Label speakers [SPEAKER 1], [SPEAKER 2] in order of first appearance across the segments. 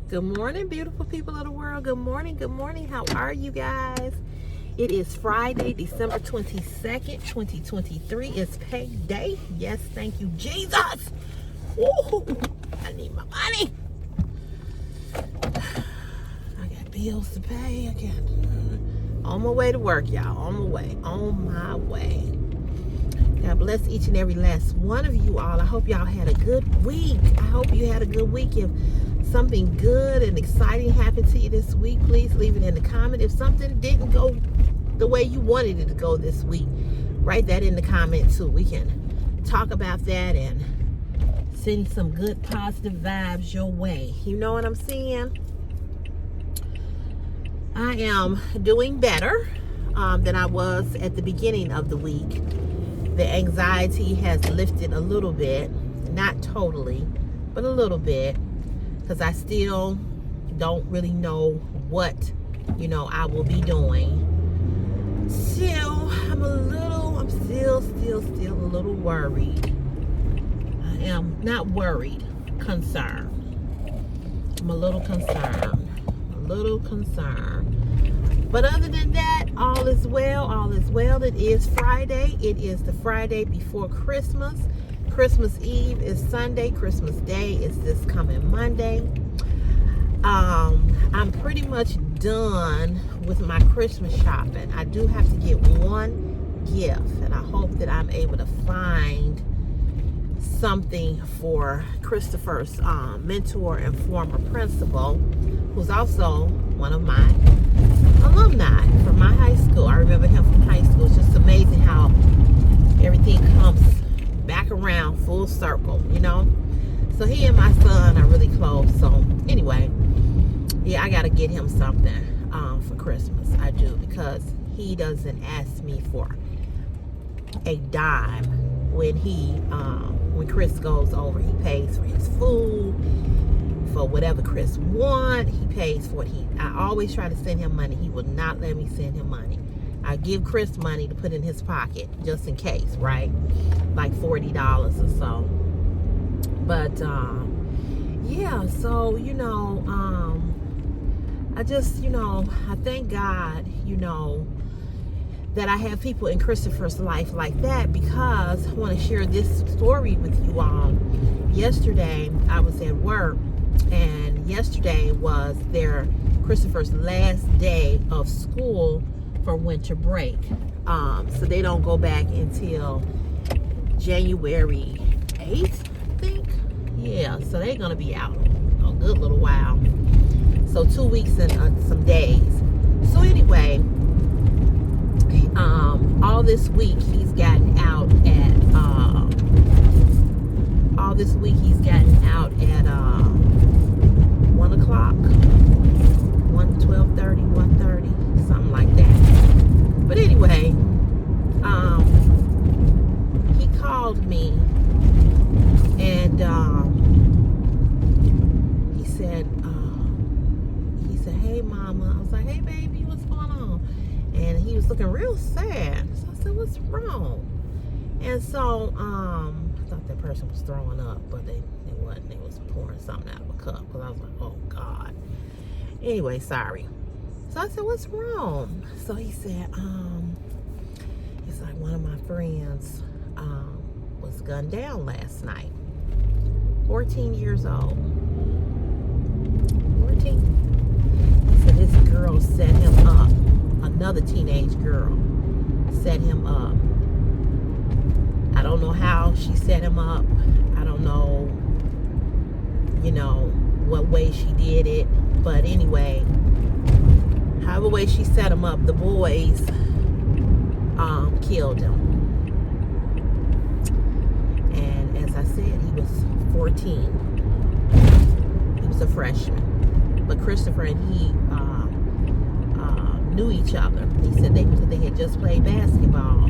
[SPEAKER 1] Good morning, beautiful people of the world. Good morning. Good morning. How are you guys? It is Friday, December 22nd, 2023. It's payday. Yes, thank you, Jesus. Woo! I need my money. I got bills to pay. I got on my way to work, y'all. On my way. God bless each and every last one of you all. I hope y'all had a good week. I hope you had a good week. If something good and exciting happened to you this week, please leave it in the comment. If something didn't go the way you wanted it to go this week, write that in the comment too. We can talk about that and send some good positive vibes your way. You know what I'm saying? I am doing better than I was at the beginning of the week. The anxiety has lifted a little bit, not totally, but a little bit, because I still don't really know what, I will be doing. Still, I'm still a little worried. I am not worried, concerned. I'm a little concerned. But other than that, all is well. It is Friday. It is the Friday before Christmas. Christmas Eve is Sunday. Christmas Day is this coming Monday. I'm pretty much done with my Christmas shopping. I do have to get one gift, and I hope that I'm able to find something for Christopher's mentor and former principal, who's also one of my alumni from my high school. I remember him from high school. It's just amazing how everything comes back around full circle, So he and my son are really close. So anyway, yeah, I got to get him something for Christmas. I do, because he doesn't ask me for a dime when Chris goes over. He pays for his food, for whatever Chris wants. He pays for it. I always try to send him money. He will not let me send him money. I give Chris money to put in his pocket just in case, right? Like $40 or so. But yeah, so I just I thank God, that I have people in Christopher's life like that, because I want to share this story with you all. Yesterday, I was at work, and yesterday was Christopher's last day of school for winter break. So they don't go back until January 8th, I think. Yeah, so they're going to be out a good little while. So 2 weeks and some days. So anyway, all this week he's gotten out at 1 o'clock, 12:30, 1:30, something like that. But anyway, he called me, and he said, "Hey, Mama." I was like, "Hey, baby, what's going on?" And he was looking real sad. So I said, "What's wrong?" And so I thought that person was throwing up, but they wasn't. They was pouring something out of a cup, because I was like, "Oh God." Anyway, sorry. So I said, "What's wrong?" So he said, it's like one of my friends was gunned down last night. 14 years old. 14. He said this girl set him up. Another teenage girl set him up. I don't know how she set him up. I don't know, what way she did it. But anyway, however way she set him up, the boys killed him. And as I said, he was 14. He was a freshman. But Christopher and he knew each other. He said they had just played basketball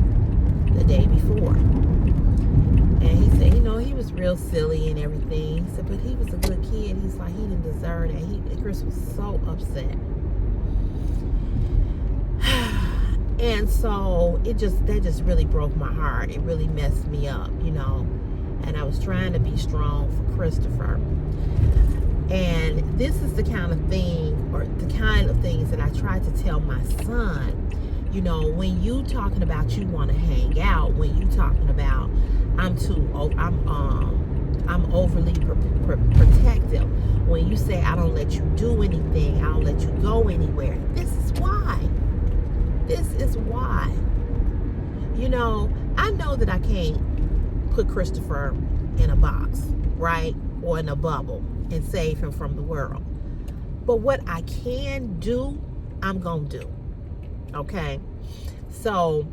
[SPEAKER 1] the day before. And he said, he was real silly and everything. He said, but he was a good kid. He's like, he didn't deserve that. Chris was so upset. And so that just really broke my heart. It really messed me up, And I was trying to be strong for Christopher. And this is the kind of thing, or the kind of things that I try to tell my son. You know, when you talking about you want to hang out, when you talking about I'm overly protective, when you say I don't let you do anything, I don't let you go anywhere, this is why. This is why. You know, I know that I can't put Christopher in a box, right? Or in a bubble and save him from the world. But what I can do, I'm going to do. Okay? So,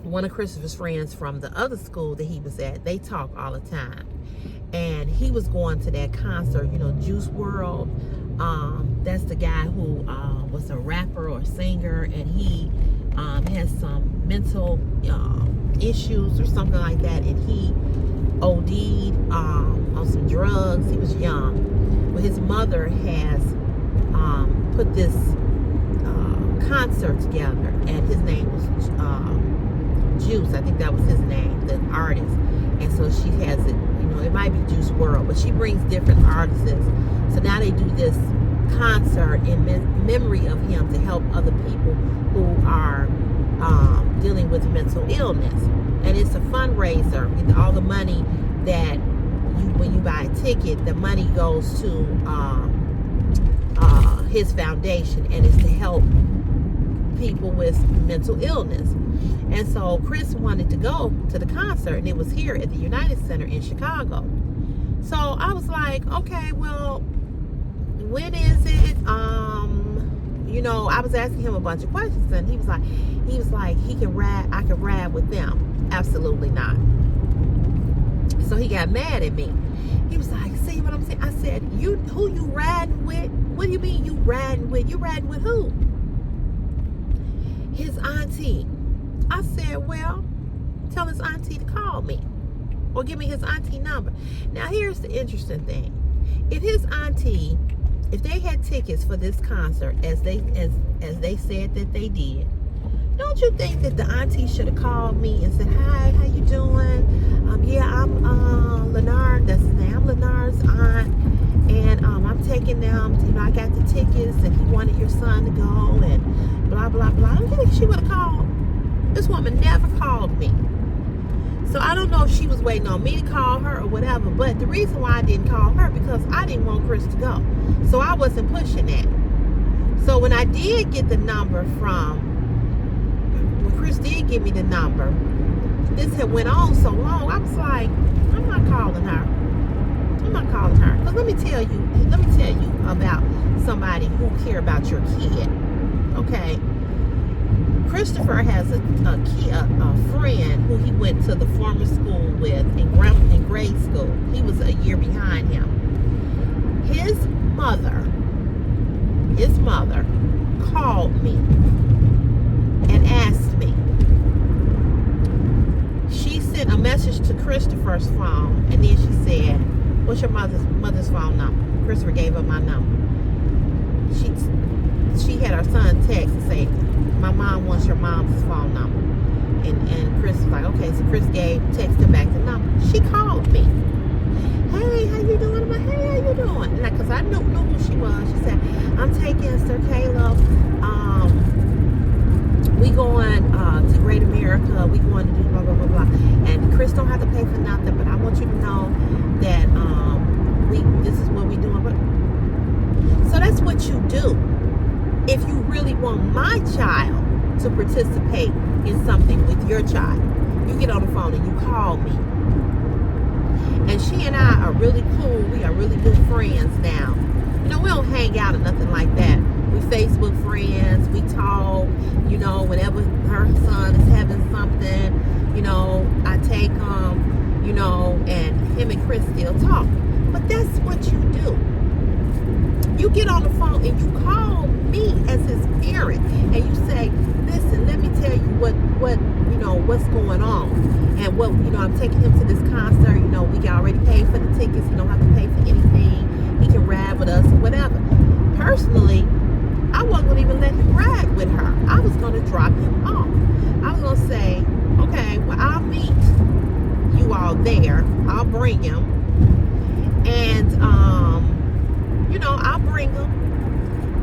[SPEAKER 1] one of Christopher's friends from the other school that he was at, they talk all the time. And he was going to that concert, you know, Juice WRLD. That's the guy who was a rapper or singer, and he has some mental issues or something like that, and he OD'd on some drugs. He was young. But his mother has put this concert together, and his name was Juice. I think that was his name, the artist. And so she has it, you know, it might be Juice WRLD, but she brings different artists. So now they do this concert in memory of him to help other people who are dealing with mental illness. And it's a fundraiser. All the money that when you buy a ticket, the money goes to his foundation, and it's to help people with mental illness. And so Chris wanted to go to the concert, and it was here at the United Center in Chicago. So I was like, okay, well, when is it? You know, I was asking him a bunch of questions, and he was like, he can ride. I can ride with them. Absolutely not. So he got mad at me. He was like, see what I'm saying? I said, who you riding with? What do you mean you riding with? You riding with who? His auntie. I said, well, tell his auntie to call me, or give me his auntie number. Now here's the interesting thing. If his auntie, if they had tickets for this concert, as they said that they did, don't you think that the auntie should have called me and said, hi, how you doing? Yeah, I'm Leonard, that's his name. I'm Leonard's aunt, and I'm taking them, you know, I got the tickets, and he wanted your son to go, and blah, blah, blah. I don't think she would have called. This woman never called me. So I don't know if she was waiting on me to call her or whatever, but the reason why I didn't call her, because I didn't want Chris to go. So I wasn't pushing that. So when I did get the number when Chris did give me the number, this had went on so long, I was like, I'm not calling her. I'm not calling her. Because let me tell you about somebody who care about your kid. Okay? Christopher has a friend who he went to the former school with in grade school. He was a year behind him. His mother called me and asked me. She sent a message to Christopher's phone, and then she said, what's your mother's phone number? Christopher gave her my number. She had her son text and say, my mom wants your mom's phone number. And Chris was like, okay. So Chris texted back the number. She called me. Hey, how you doing? I'm like, hey, how you doing? Because I knew who she was. She said, I'm taking Sir Caleb. We going to Great America. We going to do blah, blah, blah, blah. And Chris don't have to pay for nothing, but I want you to know that this is what we doing. So that's what you do. If you really want my child to participate in something with your child, you get on the phone and you call me. And she and I are really cool. We are really good friends now. You know, we don't hang out or nothing like that. We Facebook friends. We talk. You know, whenever her son is having something, you know, I take him, you know, and him and Chris still talk. But that's what you do. You get on the phone and you call me as his parent, and you say, listen, let me tell you what you know, what's going on, and what, you know, I'm taking him to this concert. You know, we already paid for the tickets. You don't have to pay for anything. He can ride with us or whatever. Personally, I wasn't going to even let him ride with her. I was going to drop him off. I was going to say, okay, well, I'll meet you all there. I'll bring him, and I'll bring them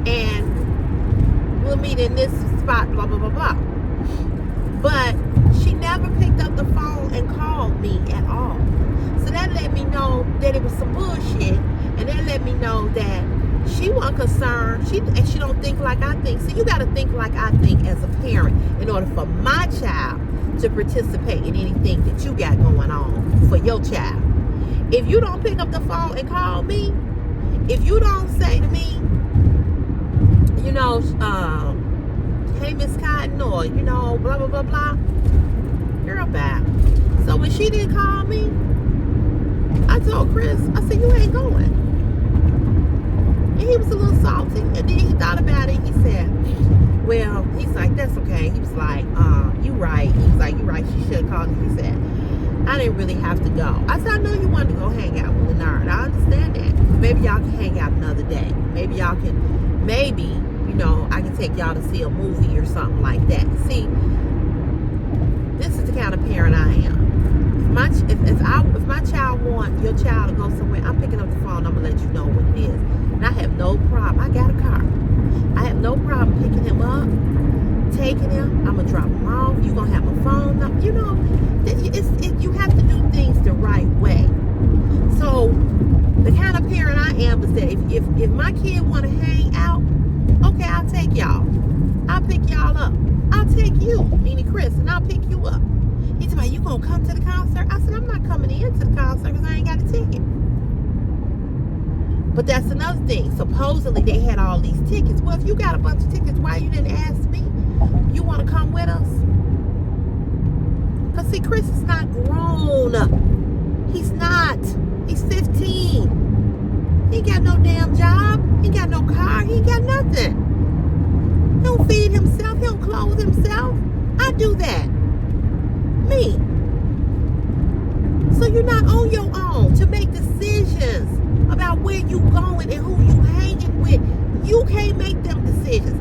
[SPEAKER 1] and we'll meet in this spot, blah, blah, blah, blah. But she never picked up the phone and called me at all. So that let me know that it was some bullshit. And that let me know that she wasn't concerned. She don't think like I think. So you got to think like I think as a parent in order for my child to participate in anything that you got going on for your child. If you don't pick up the phone and call me, if you don't say to me, hey, Miss Cotton, or, blah, blah, blah, blah, girl, bye. So when she didn't call me, I told Chris, I said, you ain't going. And he was a little salty. And then he thought about it. He said, well, he's like, that's okay. He was like, you right. He was like, you right. She should have called you. He said, I didn't really have to go. I said, I know you wanted to go hang out with Leonard. I understand that. Maybe y'all can hang out another day. Maybe y'all can, I can take y'all to see a movie or something like that. See, this is the kind of parent I am. If my child wants your child to go somewhere, I'm picking up the phone. I'm gonna let you know what it is. And I have no problem. I got a car. I have no problem picking him up, taking him. I'm gonna drop him off. You gonna have my phone number. You have to do things the right way. So the kind of parent I am is that if my kid want to hang out, okay, I'll take y'all. I'll pick y'all up. I'll take you, meaning Chris, and I'll pick you up. He said, you gonna come to the concert? I said, I'm not coming into the concert because I ain't got a ticket. But that's another thing. Supposedly they had all these tickets. Well, if you got a bunch of tickets, why you didn't ask me? You want to come with us? Because see, Chris is not grown. He's not. He's 15. He ain't got no damn job. He ain't got no car. He ain't got nothing. He don't feed himself. He don't clothe himself. I do that. Me. So you're not on your own to make decisions about where you going and who you hanging with. You can't make them decisions.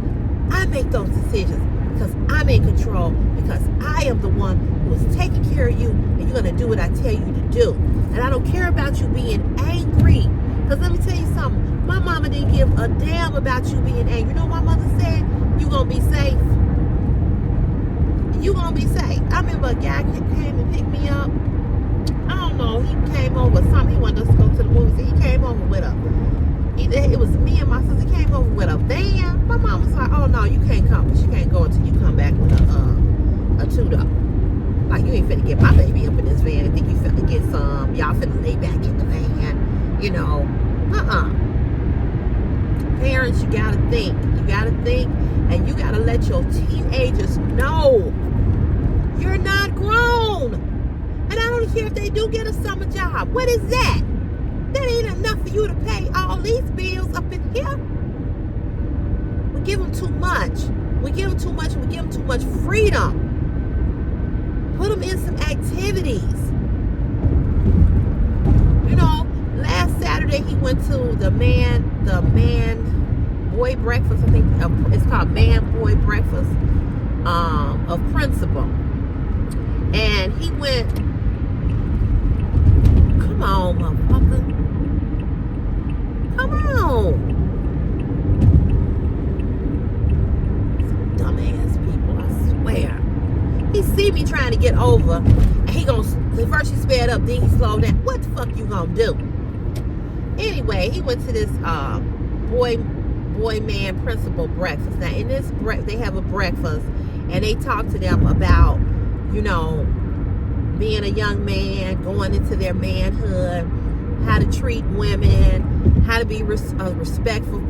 [SPEAKER 1] I make those decisions because I'm in control, because I am the one who is taking care of you, and you're going to do what I tell you to do. And I don't care about you being angry. Because let me tell you something. My mama didn't give a damn about you being angry. You know what my mother said? You going to be safe. You going to be safe. I remember a guy came and picked me up. I don't know. He came over something. He wanted us to go to the movies. He came over with a, it was me and my sister. He came over with a van. My mom was like, oh no, you can't come. But you can't go until you come back with a two-door. Like, you ain't finna get my baby up in this van and think you finna get some. Y'all finna lay back in the van. Parents, you gotta think. You gotta think, and you gotta let your teenagers know you're not grown. And I don't care if they do get a summer job. What is that? That ain't enough for you to pay all these bills up in here. We give them too much. We give them too much. We give them too much freedom. Put them in some activities. Last Saturday he went to the man boy breakfast. I think it's called Man Boy Breakfast of Principal. And he went. Come on, motherfucker. Come on. Some dumbass people, I swear. He see me trying to get over, and he first he sped up, then he slowed down. What the fuck you gonna do? Anyway, he went to this boy man principal breakfast. Now in this they have a breakfast, and they talk to them about, being a young man, going into their manhood, how to treat women, how to be a respectful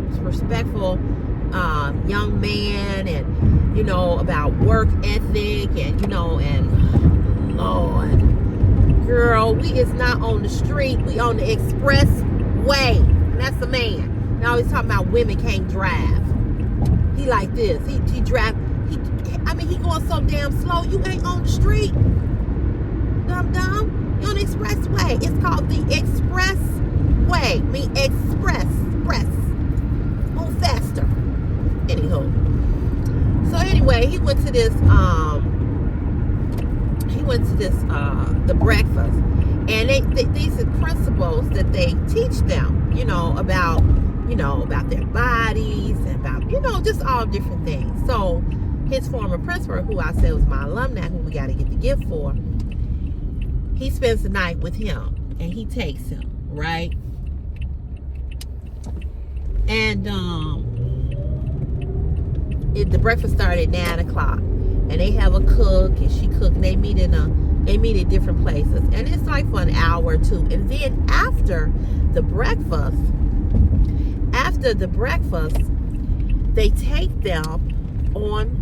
[SPEAKER 1] young man, and about work ethic, and and Lord, girl, we is not on the street, we on the express way. And that's a man. Now he's talking about women can't drive. He like this. He drive. He going so damn slow. You ain't on the street. Dumb. You on the expressway. It's called the expressway. Express. Move faster. Anywho. So anyway, he went to this. The breakfast. And these are principles that they teach them, about, about their bodies and about, just all different things. So his former principal, who I said was my alumni, who we got to get the gift for, he spends the night with him and he takes him, right? And the breakfast started at 9 o'clock, and they have a cook, and she cook, and they meet at different places, and it's like for an hour or two. And then after the breakfast, they take them on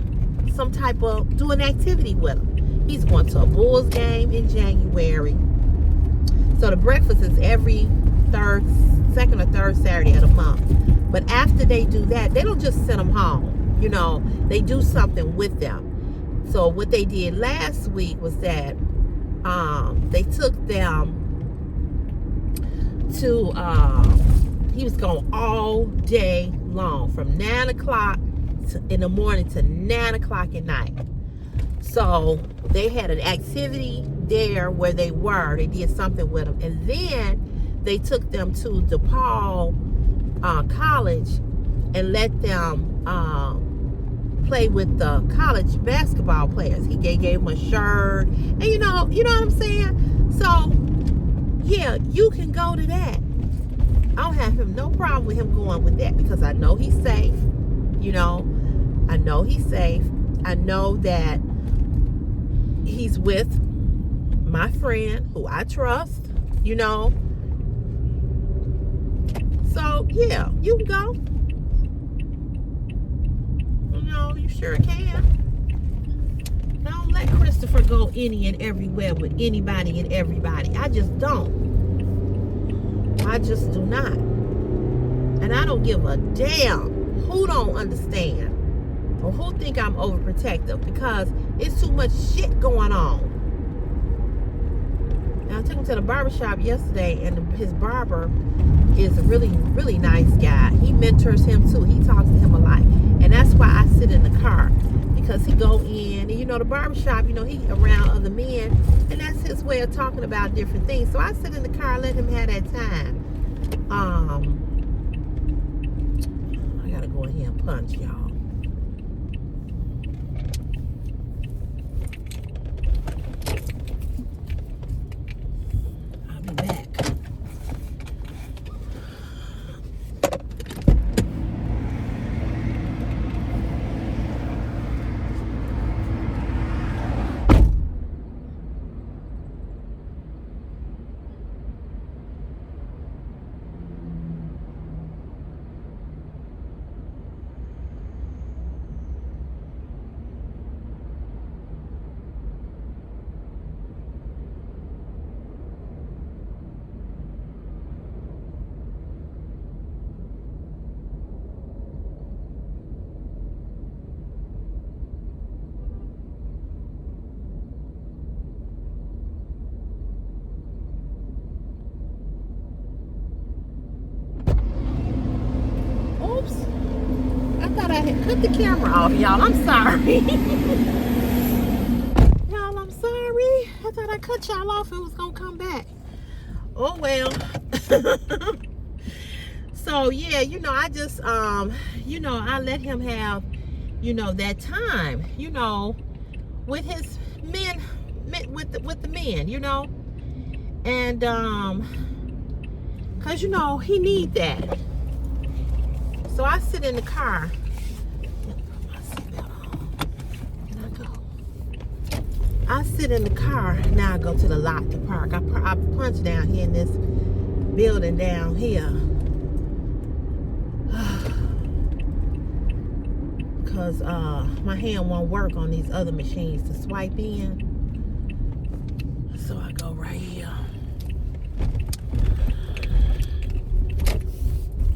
[SPEAKER 1] some type of, do an activity with them. He's going to a Bulls game in January. So the breakfast is every second or third Saturday of the month. But after they do that, they don't just send them home. They do something with them. So what they did last week was that they took them to, he was gone all day long, from 9 o'clock in the morning to 9 o'clock at night. So they had an activity there where they were. They did something with them. And then they took them to DePaul College and let them play with the college basketball players. He gave them a shirt. And you know what I'm saying? So, yeah, you can go to that. I don't have no problem with him going with that, because I know he's safe. I know he's safe. I know that he's with my friend who I trust, So, yeah, you can go. You sure can. Don't let Christopher go any and everywhere with anybody and everybody. I just don't. I just do not. And I don't give a damn who don't understand or who think I'm overprotective, because it's too much shit going on. Now, I took him to the barbershop yesterday, and his barber is a really, really nice guy. He mentors him too. He talks to him a lot. And that's why I sit in the car, because he go in, and the barbershop, he around other men, and that's his way of talking about different things. So I sit in the car, let him have that time. I gotta go in here and punch, y'all. I'll be back. Cut the camera off, y'all. I'm sorry. Y'all, I'm sorry. I thought I cut y'all off and was gonna come back. Oh well. So yeah, I just I let him have, that time, with his men, with the men, and cause he need that. So I sit in the car. I sit in the car. Now I go to the lot to park. I punch down here in this building down here. Because my hand won't work on these other machines to swipe in. So I go right here.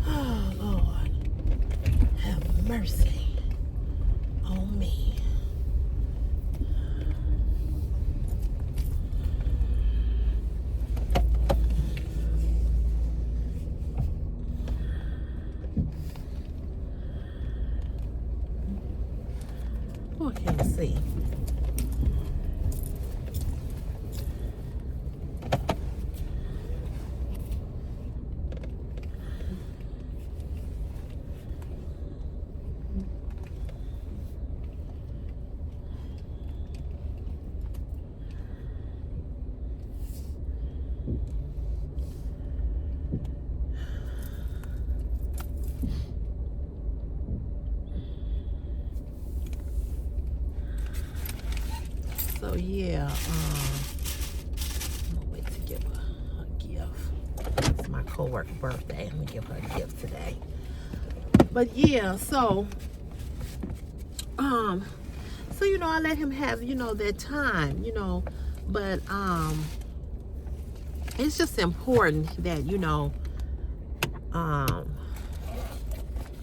[SPEAKER 1] Oh, Lord. Have mercy on me. I can't see. So yeah, I'm gonna wait to give her a gift. It's my co-worker birthday. I'm gonna give her a gift today. But yeah, so you know, I let him have, you know, that time, you know, but it's just important that, you know,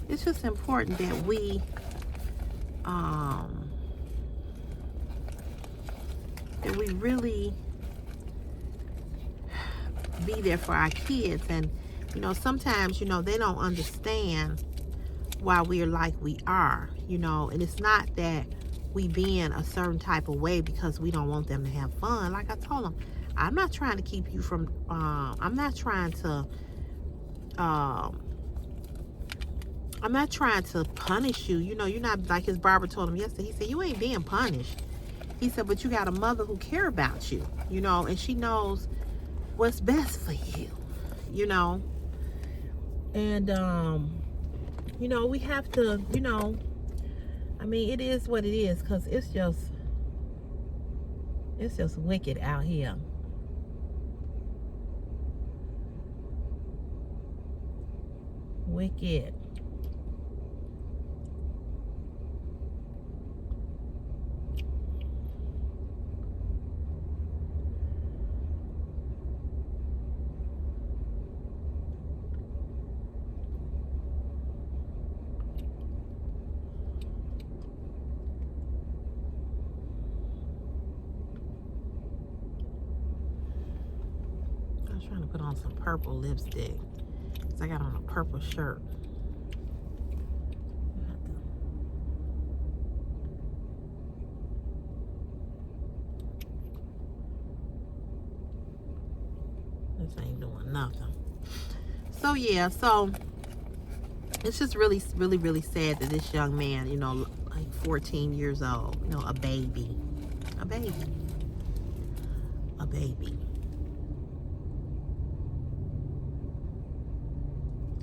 [SPEAKER 1] it's just important that we really be there for our kids. And you know, sometimes, you know, they don't understand why we are like we are, you know, and it's not that we being a certain type of way because we don't want them to have fun. Like I told them, I'm not trying to keep you from I'm not trying to punish you. You know, you're not, like his barber told him yesterday. He said, you ain't being punished. He said, but you got a mother who care about you, you know, and she knows what's best for you, you know. And you know, we have to, you know, I mean, it is what it is, because it's just wicked out here. Wicked. I was trying to put on some purple lipstick because I got on a purple shirt. This ain't doing nothing. So yeah, so it's just really sad that this young man, you know, like 14 years old, you know, a baby,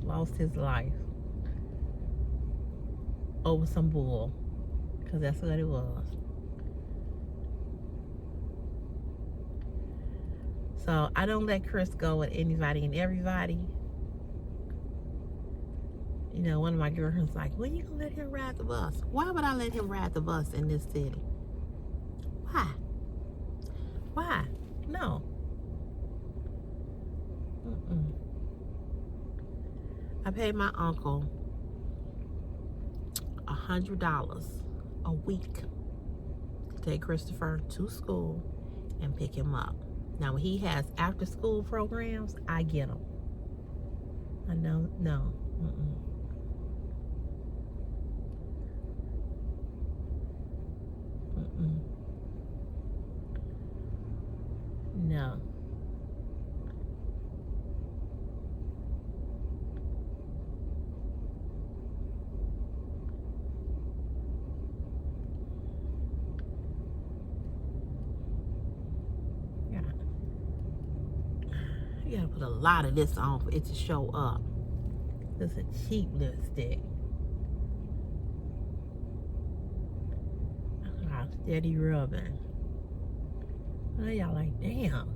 [SPEAKER 1] lost his life over some bull, because that's what it was. So I don't let Chris go with anybody and everybody. You know, one of my girlfriends like, when you gonna let him ride the bus? Why would I let him ride the bus in this city? Why? No. I paid my uncle $100 a week to take Christopher to school and pick him up. Now, when he has after school programs, I get them. I know, no. No. You gotta put a lot of this on for it to show up. This is a cheap lipstick. Steady rubbing. Oh, y'all like, damn.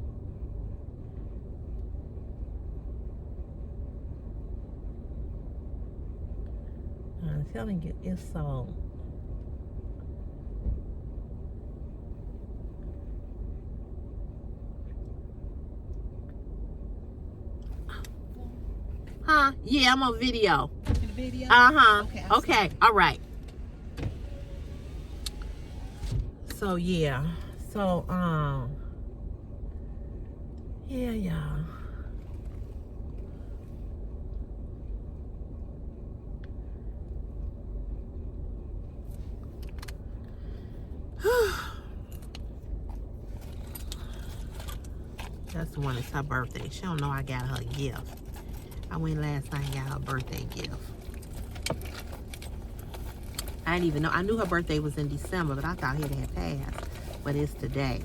[SPEAKER 1] I'm telling you, it's so. Huh? Yeah, I'm on video.
[SPEAKER 2] Video?
[SPEAKER 1] Uh-huh.
[SPEAKER 2] Okay.
[SPEAKER 1] All right. So yeah. So yeah, y'all. That's the one. It's her birthday. She don't know I got her a gift. I went last night and got her a birthday gift. I didn't even know. I knew her birthday was in December, but I thought it had passed. But it's today.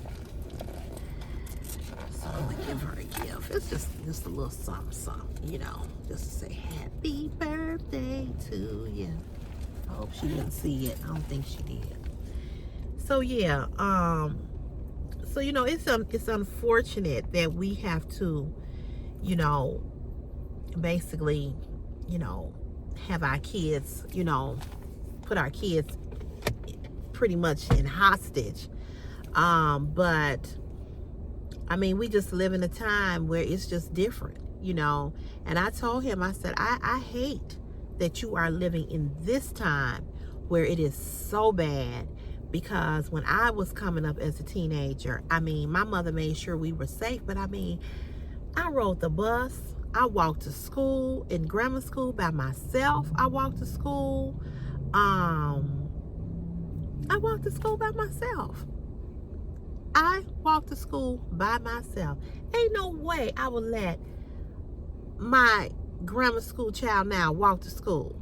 [SPEAKER 1] So I'm going to give her a gift. It's just a little something, you know, just to say happy birthday to you. I hope she didn't see it. I don't think she did. So yeah, so you know, it's unfortunate that we have to, you know, basically, you know, have our kids, you know, put our kids pretty much in hostage. But I mean, we just live in a time where it's just different, you know. And I told him, I said, I hate that you are living in this time where it is so bad, because when I was coming up as a teenager, I mean, my mother made sure we were safe, but I mean, I rode the bus. I walked to school, in grammar school by myself. I walked to school. I walked to school by myself. I walked to school by myself. Ain't no way I would let my grammar school child now walk to school.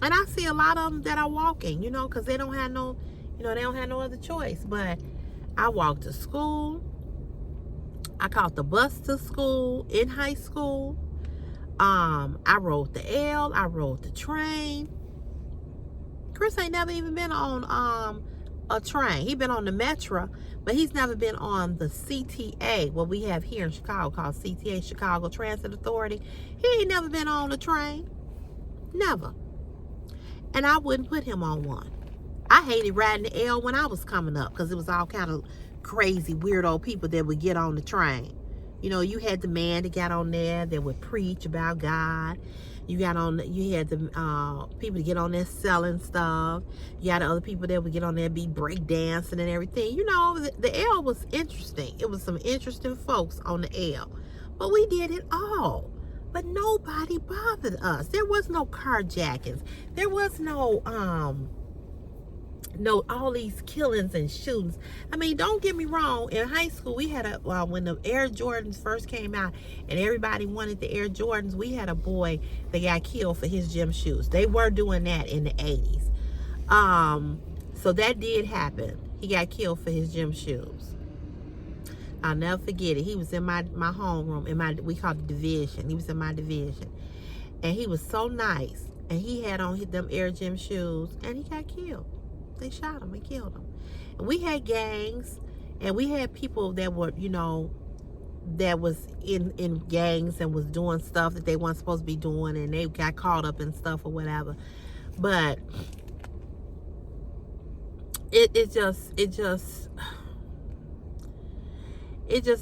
[SPEAKER 1] And I see a lot of them that are walking, you know, because they don't have no, you know, they don't have no other choice. But I walked to school. I caught the bus to school in high school. I rode the L. I rode the train. Chris ain't never even been on a train. He been on the Metro, but he's never been on the CTA, what we have here in Chicago called CTA, Chicago Transit Authority. He ain't never been on a train. Never. And I wouldn't put him on one. I hated riding the L when I was coming up, because it was all kind of crazy, weirdo people that would get on the train. You know, you had the man that got on there that would preach about God. You had the people to get on there selling stuff. You had the other people that would get on there, be break dancing and everything. You know, the L was interesting. It was some interesting folks on the L. But we did it all. But nobody bothered us. There was no carjackings. There was no all these killings and shootings. I mean, don't get me wrong. In high school, we had when the Air Jordans first came out and everybody wanted the Air Jordans, we had a boy that got killed for his gym shoes. They were doing that in the 80s. So that did happen. He got killed for his gym shoes. I'll never forget it. He was in my homeroom, we called it division. He was in my division. And he was so nice. And he had on them Air Gym shoes, and he got killed. They shot him and killed him. And we had gangs, and we had people that were, you know, that was in gangs and was doing stuff that they weren't supposed to be doing, and they got caught up in stuff or whatever. But it just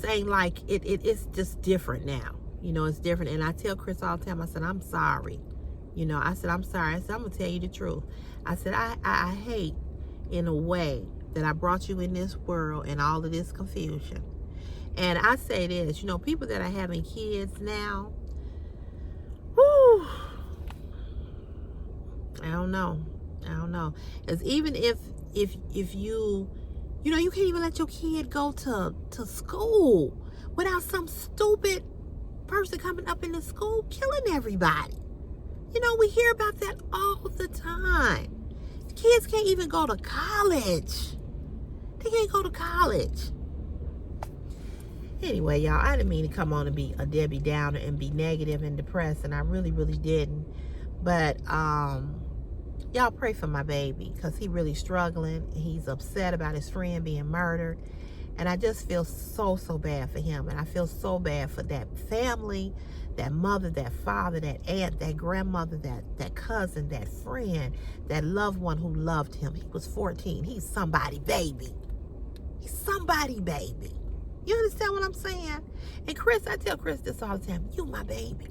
[SPEAKER 1] ain't like it's just different now. You know, it's different. And I tell Chris all the time, I said, I'm sorry. You know, I said, I'm sorry. I said, I'm gonna tell you the truth. I said, I hate in a way that I brought you in this world and all of this confusion. And I say this, you know, people that are having kids now, whew, I don't know. Because even if you know, you can't even let your kid go to school without some stupid person coming up in the school killing everybody. You know, we hear about that all the time. Kids can't even go to college. They can't go to college. Anyway, y'all, I didn't mean to come on and be a Debbie Downer and be negative and depressed, and I really, really didn't. But y'all pray for my baby, because he's really struggling. He's upset about his friend being murdered. And I just feel so bad for him. And I feel so bad for that family, that mother, that father, that aunt, that grandmother, that cousin, that friend, that loved one who loved him. He was 14. He's somebody baby. He's somebody baby. You understand what I'm saying? And Chris, I tell Chris this all the time. You my baby.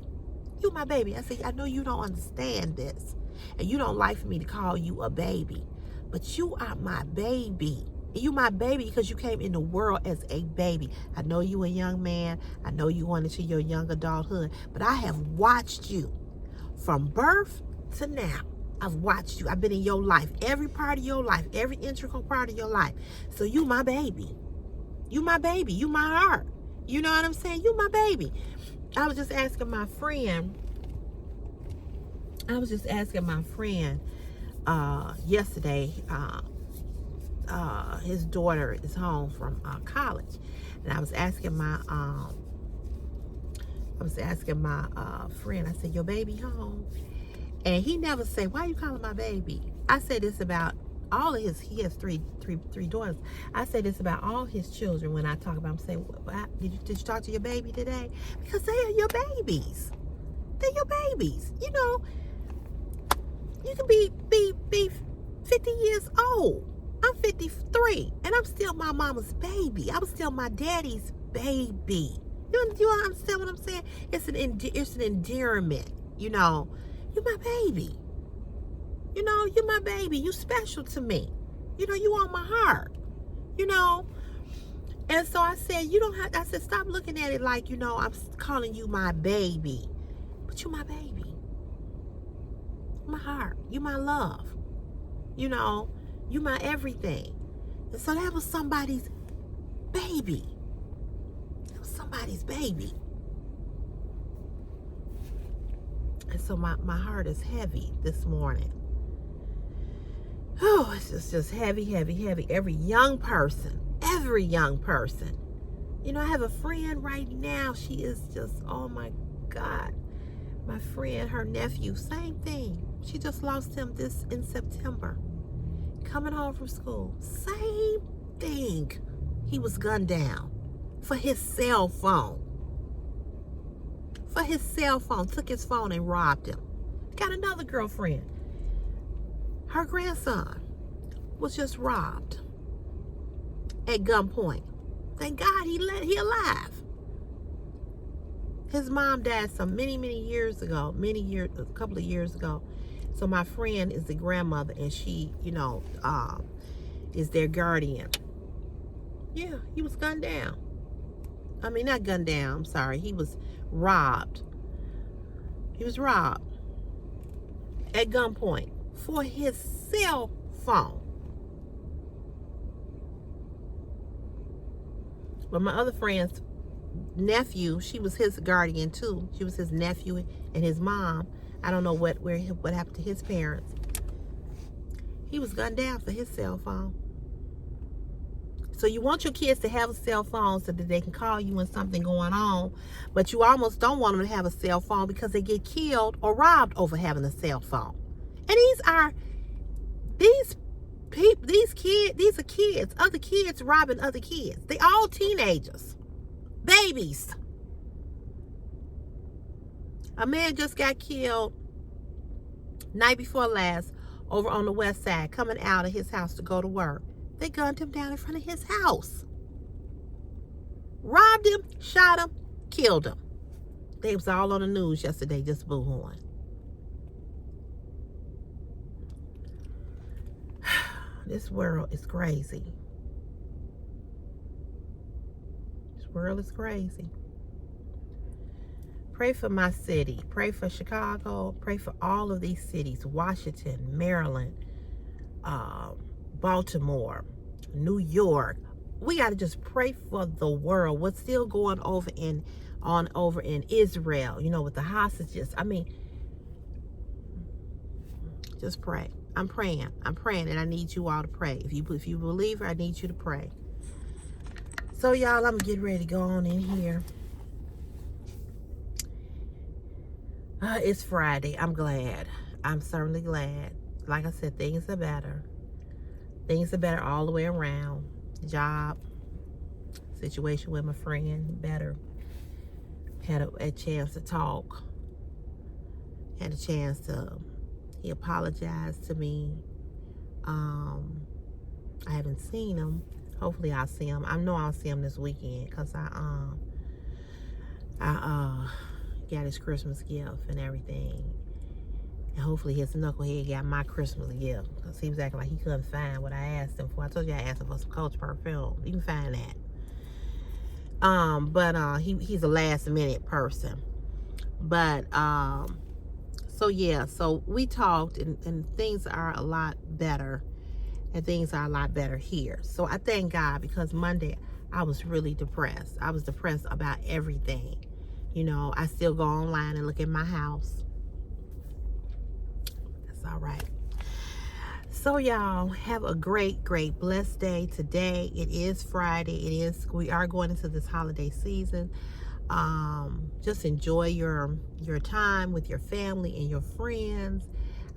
[SPEAKER 1] You my baby. I say, I know you don't understand this. And you don't like for me to call you a baby. But you are my baby. You my baby because you came in the world as a baby. I know you a young man. I know you went into your young adulthood. But I have watched you from birth to now. I've watched you. I've been in your life. Every part of your life. Every integral part of your life. So you my baby. You my baby. You my heart. You know what I'm saying? You my baby. I was just asking my friend. Yesterday. His daughter is home from college, and I was asking my friend. I said, "Your baby home?" And he never say, "Why you calling my baby?" I say this about all of his. He has three daughters. I say this about all his children when I talk about them. Say, did you talk to your baby today? Because they are your babies. They're your babies. You know, you can be 50 years old. I'm 53, and I'm still my mama's baby. I'm still my daddy's baby. You understand what I'm saying? It's an endearment. You know, you're my baby. You know, you're my baby. You special to me. You know, you on my heart. You know, and so I said, you don't have. I said, stop looking at it like, you know, I'm calling you my baby, but you my baby. My heart. You my love. You know, you my everything. And so that was somebody's baby. It was somebody's baby. And so my heart is heavy this morning. Oh, it's just heavy, heavy, heavy. Every young person. You know, I have a friend right now. She is just, oh my God. My friend, her nephew, same thing. She just lost him in September. Coming home from school, same thing. He was gunned down for his cell phone. Took his phone and robbed him. Got another girlfriend. Her grandson was just robbed at gunpoint. Thank God he alive. His mom died many years ago, a couple of years ago. So my friend is the grandmother, and she, you know, is their guardian. Yeah, he was gunned down. I mean, not gunned down, I'm sorry. He was robbed. He was robbed at gunpoint for his cell phone. But my other friend's nephew, she was his guardian too. She was his nephew and his mom. I don't know what happened to his parents. He was gunned down for his cell phone. So you want your kids to have a cell phone so that they can call you when something going on, but you almost don't want them to have a cell phone because they get killed or robbed over having a cell phone. And these are kids, other kids robbing other kids. They all teenagers, babies. A man just got killed night before last over on the west side, coming out of his house to go to work. They gunned him down in front of his house. Robbed him, shot him, killed him. They was all on the news yesterday, just boo-hooing. This world is crazy. This world is crazy. Pray for my city. Pray for Chicago. Pray for all of these cities. Washington, Maryland, Baltimore, New York. We got to just pray for the world. What's still going over in Israel, you know, with the hostages. I mean, just pray. I'm praying, and I need you all to pray. If you believe, I need you to pray. So y'all, I'm gonna get ready to go on in here. It's Friday. I'm glad. I'm certainly glad. Like I said, things are better. Things are better all the way around. Job, situation with my friend, better. Had a chance to talk. Had a chance to, he apologized to me. I haven't seen him. Hopefully I'll see him. I know I'll see him this weekend because I got his Christmas gift and everything. And hopefully his knucklehead got my Christmas gift because he was acting like he couldn't find what I asked him for. I told you I asked him for some Coach perfume. You can find that. But he's a last minute person. But so yeah, so we talked and things are a lot better. And things are a lot better here. So I thank God because Monday I was really depressed. I was depressed about everything. You know, I still go online and look at my house. That's all right. So y'all have a great, blessed day today. It is Friday. We are going into this holiday season. Just enjoy your time with your family and your friends.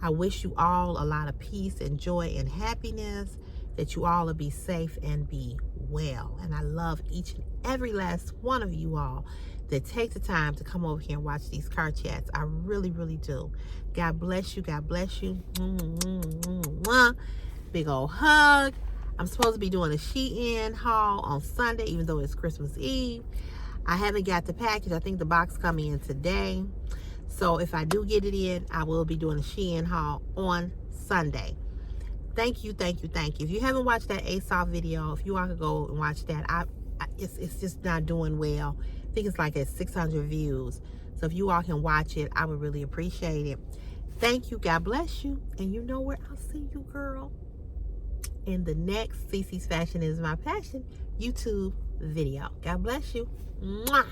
[SPEAKER 1] I wish you all a lot of peace and joy and happiness, that you all will be safe and be well. And I love each and every last one of you all that take the time to come over here and watch these car chats. I really, really do. God bless you. God bless you. Big old hug. I'm supposed to be doing a Shein haul on Sunday, even though it's Christmas Eve. I haven't got the package. I think the box coming in today. So if I do get it in, I will be doing a Shein haul on Sunday. Thank you, thank you, thank you. If you haven't watched that ASOS video, if you all could go and watch that, it's just not doing well. I think it's like at 600 views. So if you all can watch it, I would really appreciate it. Thank you. God bless you. And you know where I'll see you, girl, in the next CC's Fashion Is My Passion YouTube video. God bless you. Mwah.